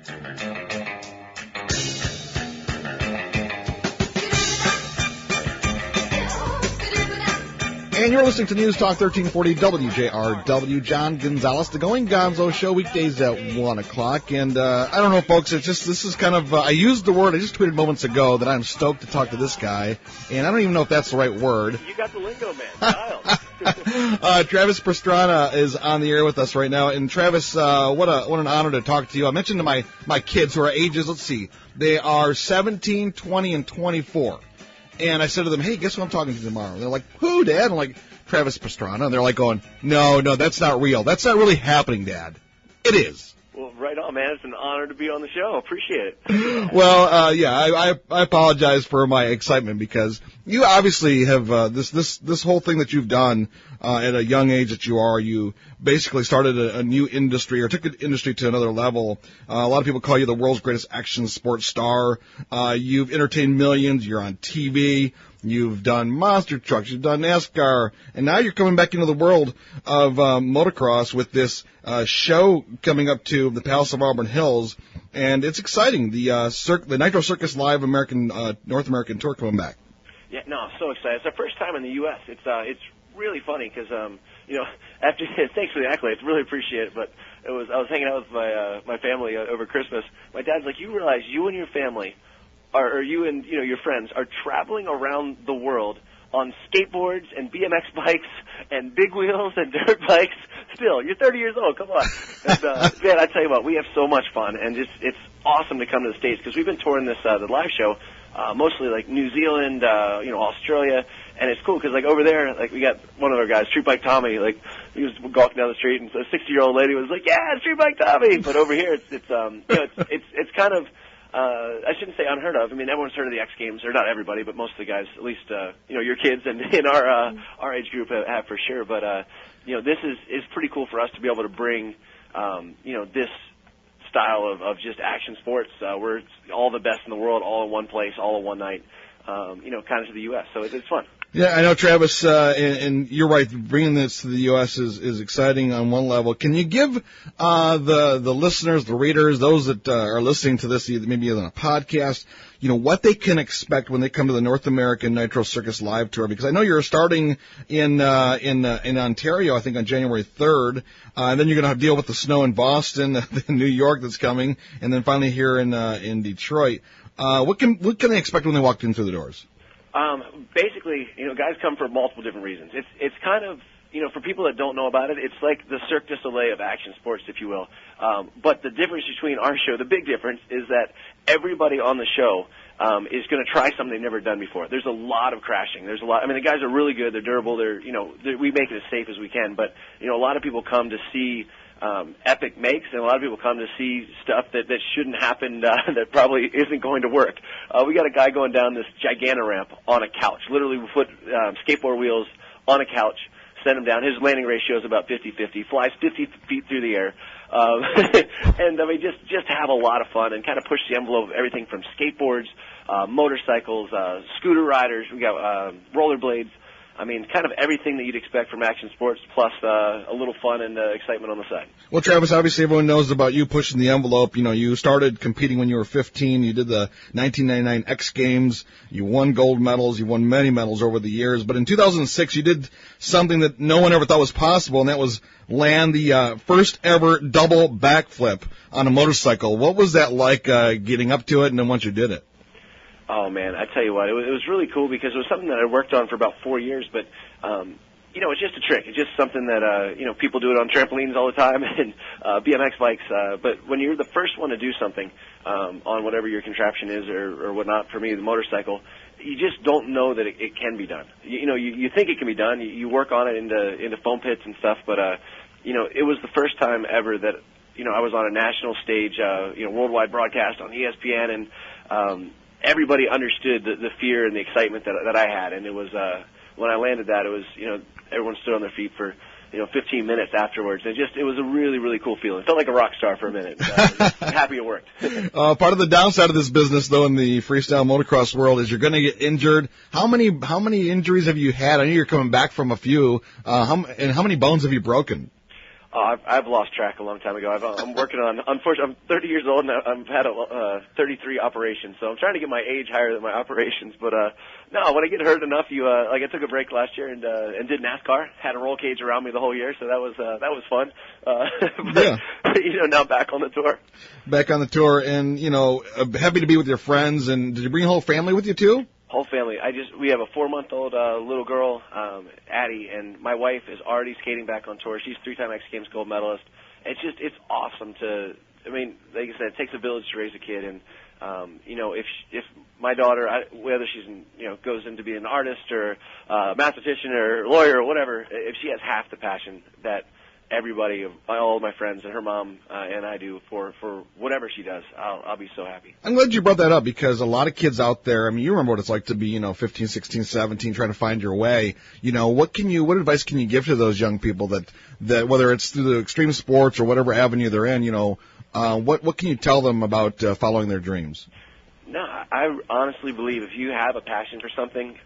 And you're listening to News Talk 1340 WJRW. John Gonzalez, the Going Gonzo Show, weekdays at 1 o'clock. And I don't know, folks, it's just, this is kind of, I used the word, I just tweeted moments ago that I'm stoked to talk to this guy. And I don't even know if that's the right word. You got the lingo, man. Dial. Travis Pastrana is on the air with us right now. And Travis, what an honor to talk to you. I mentioned to my kids who are ages, let's see, they are 17, 20, and 24. And I said to them, hey, guess who I'm talking to tomorrow? And they're like, who, Dad? I'm like, Travis Pastrana. And they're like going, no, that's not real. That's not really happening, Dad. It is. Well, right on, man. It's an honor to be on the show. Appreciate it. Well, yeah, I apologize for my excitement because you obviously have this whole thing that you've done at a young age that you are. You basically started a new industry or took the industry to another level. A lot of people call you the world's greatest action sports star. You've entertained millions. You're on TV. You've done monster trucks. You've done NASCAR. And now you're coming back into the world of motocross with this show coming up to the Palace of Auburn Hills. And it's exciting. The Nitro Circus Live North American Tour coming back. Yeah, no, I'm so excited. It's our first time in the U.S. It's really funny because, after thanks for the accolades, really appreciate it. But I was hanging out with my family over Christmas. My dad's like, you realize you and your family or you and your friends are traveling around the world on skateboards and BMX bikes and big wheels and dirt bikes. Still, you're 30 years old. Come on, and, man! I tell you what, we have so much fun, and it's awesome to come to the States because we've been touring this the live show, mostly like New Zealand, Australia, and it's cool because like over there, like we got one of our guys, Street Bike Tommy, like he was walking down the street, and so a 60-year-old lady was like, "Yeah, Street Bike Tommy." But over here, it's kind of. I shouldn't say unheard of. I mean, everyone's heard of the X Games, or not everybody, but most of the guys, at least, your kids and in our age group have for sure. But, this is pretty cool for us to be able to bring, this style of just action sports, where it's all the best in the world, all in one place, all in one night, kind of to the U.S. So it's fun. Yeah, I know, Travis, and you're right. Bringing this to the U.S. is exciting on one level. Can you give the listeners, the readers, those that are listening to this, maybe on a podcast, what they can expect when they come to the North American Nitro Circus Live Tour? Because I know you're starting in Ontario, I think, on January 3rd, and then you're going to have to deal with the snow in Boston, New York that's coming, and then finally here in Detroit. What can they expect when they walk in through the doors? Basically, guys come for multiple different reasons. It's kind of, for people that don't know about it, it's like the Cirque du Soleil of action sports, if you will. But the difference between our show, the big difference, is that everybody on the show is going to try something they've never done before. There's a lot of crashing. There's a lot. I mean, the guys are really good. They're durable. We make it as safe as we can. But a lot of people come to see epic makes, and a lot of people come to see stuff that shouldn't happen, that probably isn't going to work. We got a guy going down this gigantic ramp on a couch. Literally, we put skateboard wheels on a couch, send him down. His landing ratio is about 50-50. Flies 50 feet through the air. And, I mean, just have a lot of fun and kind of push the envelope of everything from skateboards, motorcycles, scooter riders. We got rollerblades. I mean, kind of everything that you'd expect from action sports, plus a little fun and excitement on the side. Well, Travis, obviously everyone knows about you pushing the envelope. You started competing when you were 15. You did the 1999 X Games. You won gold medals. You won many medals over the years. But in 2006, you did something that no one ever thought was possible, and that was land the first ever double backflip on a motorcycle. What was that like getting up to it and then once you did it? Oh, man, I tell you what, it was really cool because it was something that I worked on for about 4 years, but, it's just a trick. It's just something that, people do it on trampolines all the time and BMX bikes, but when you're the first one to do something on whatever your contraption is or whatnot, for me, the motorcycle, you just don't know that it can be done. You think it can be done. You work on it into foam pits and stuff, but, it was the first time ever that, I was on a national stage, worldwide broadcast on ESPN, and everybody understood the fear and the excitement that I had, and it was when I landed that, it was everyone stood on their feet for 15 minutes afterwards. It was a really, really cool feeling. It felt like a rock star for a minute. I'm happy it worked. Part of the downside of this business, though, in the freestyle motocross world, is you're going to get injured. How many injuries have you had? I know you're coming back from a few. And how many bones have you broken? I've lost track a long time ago. I'm working on, unfortunately, I'm 30 years old and I've had 33 operations, so I'm trying to get my age higher than my operations. But no, when I get hurt enough, like I took a break last year and did NASCAR, had a roll cage around me the whole year, so that was fun. But, yeah. Now back on the tour. Back on the tour, and happy to be with your friends. And did you bring the whole family with you too? Whole family. We have a 4-month-old little girl, Addie, and my wife is already skating back on tour. She's 3-time X Games gold medalist. It's awesome like I said, it takes a village to raise a kid, and if my daughter, whether she's goes into being an artist or mathematician or lawyer or whatever, if she has half the passion that everybody, all of my friends and her mom and I do for whatever she does, I'll be so happy. I'm glad you brought that up, because a lot of kids out there, you remember what it's like to be 15, 16, 17, trying to find your way. What advice can you give to those young people that whether it's through the extreme sports or whatever avenue they're in, what can you tell them about following their dreams? No, I honestly believe if you have a passion for something,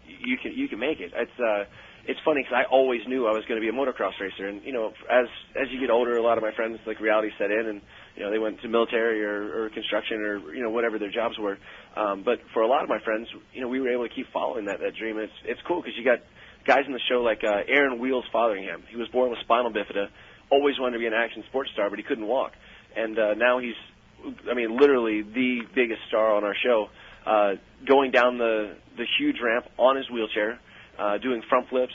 you can make it. It's funny because I always knew I was going to be a motocross racer, and as you get older, a lot of my friends, like, reality set in, and they went to military or construction or whatever their jobs were. But for a lot of my friends, we were able to keep following that dream. It's cool because you got guys in the show like Aaron Wheels Fotheringham. He was born with spinal bifida, always wanted to be an action sports star, but he couldn't walk, and now he's literally the biggest star on our show, going down the huge ramp on his wheelchair. Doing front flips,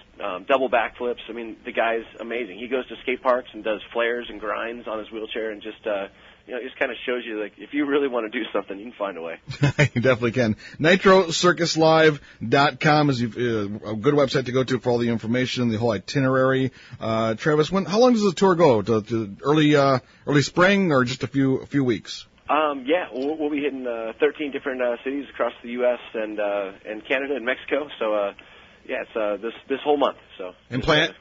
double back flips. The guy's amazing. He goes to skate parks and does flares and grinds on his wheelchair, and just kind of shows you, like, if you really want to do something, you can find a way. You definitely can. NitroCircusLive.com is a good website to go to for all the information, the whole itinerary. Travis, how long does the tour go? To early spring, or just a few weeks? Yeah, we'll be hitting 13 different cities across the U.S. and Canada and Mexico. So. Yeah, it's this whole month. So. And plans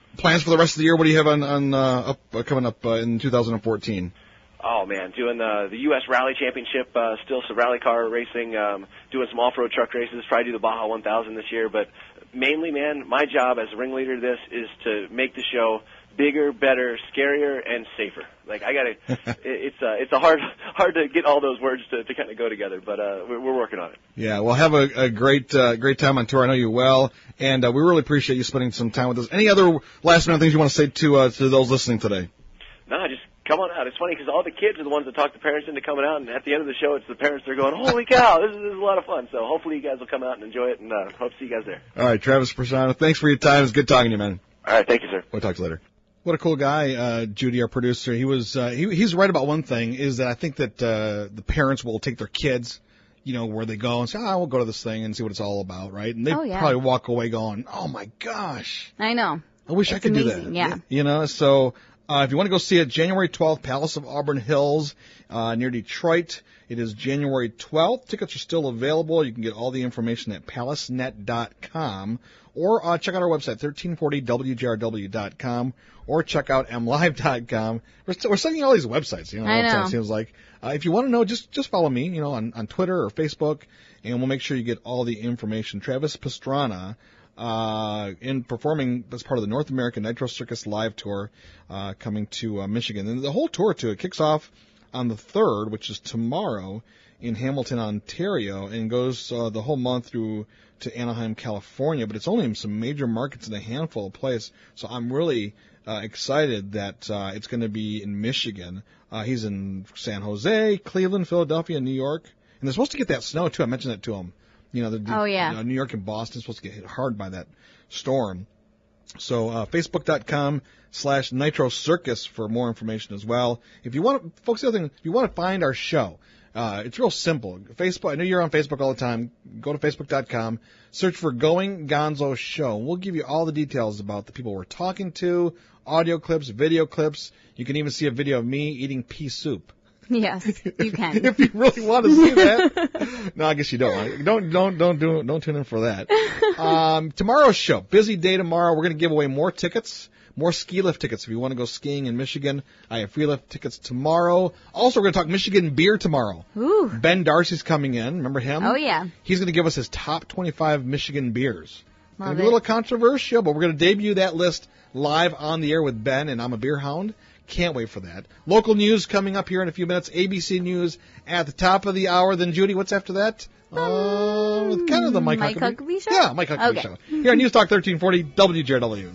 for the rest of the year? What do you have coming up in 2014? Oh man, doing the U.S. Rally Championship, still some rally car racing, doing some off-road truck races. Probably do the Baja 1000 this year, but mainly, man, my job as a ringleader to this is to make the show bigger, better, scarier, and safer. Like, I gotta, it's a hard to get all those words to kind of go together, but we're working on it. Yeah, well, have a great time on tour. I know you well, and we really appreciate you spending some time with us. Any other last minute things you want to say to those listening today? No, just come on out. It's funny because all the kids are the ones that talk the parents into coming out, and at the end of the show, it's the parents that are going, "Holy cow, this is a lot of fun." So hopefully you guys will come out and enjoy it, and hope to see you guys there. All right, Travis Pastrana, thanks for your time. It's good talking to you, man. All right, thank you, sir. We'll talk to you later. What a cool guy, Judy, our producer. He was he's right about one thing, is that I think that the parents will take their kids, where they go and say, we'll go to this thing and see what it's all about, right? And they probably walk away going, "Oh my gosh, I know. I wish I could amazing. do that." Yeah. So if you want to go see it, January 12th, Palace of Auburn Hills, near Detroit. It is January 12th. Tickets are still available. You can get all the information at palacenet.com. Or check out our website, 1340wgrw.com, or check out mlive.com. We're sending all these websites, I know. It seems like. If you want to know, just follow me, on Twitter or Facebook, and we'll make sure you get all the information. Travis Pastrana, in performing as part of the North American Nitro Circus Live Tour, coming to Michigan. And the whole tour, too, it kicks off on the 3rd, which is tomorrow, in Hamilton, Ontario, and goes the whole month through to Anaheim, California, but it's only in some major markets and a handful of places. So I'm really excited that it's going to be in Michigan. He's in San Jose, Cleveland, Philadelphia, New York, and they're supposed to get that snow too. I mentioned that to him. New York and Boston are supposed to get hit hard by that storm. So Facebook.com/Nitro Circus for more information as well. If you want, folks, the other thing, if you want to find our show, it's real simple. Facebook, I know you're on Facebook all the time. Go to Facebook.com, search for Going Gonzo Show. We'll give you all the details about the people we're talking to, audio clips, video clips. You can even see a video of me eating pea soup. Yes, you can. If you really want to see that. No, I guess you don't. Don't tune in for that. Tomorrow's show, busy day tomorrow. We're going to give away more tickets. More ski lift tickets if you want to go skiing in Michigan. I have free lift tickets tomorrow. Also, we're going to talk Michigan beer tomorrow. Ooh. Ben Darcy's coming in. Remember him? Oh, yeah. He's going to give us his top 25 Michigan beers. Love It's a little controversial, but we're going to debut that list live on the air with Ben, and I'm a beer hound. Can't wait for that. Local news coming up here in a few minutes. ABC News at the top of the hour. Then, Judy, what's after that? Kind of the Mike Huckabee Show? Yeah, Mike Huckabee Show. Here on News Talk 1340 WJRW.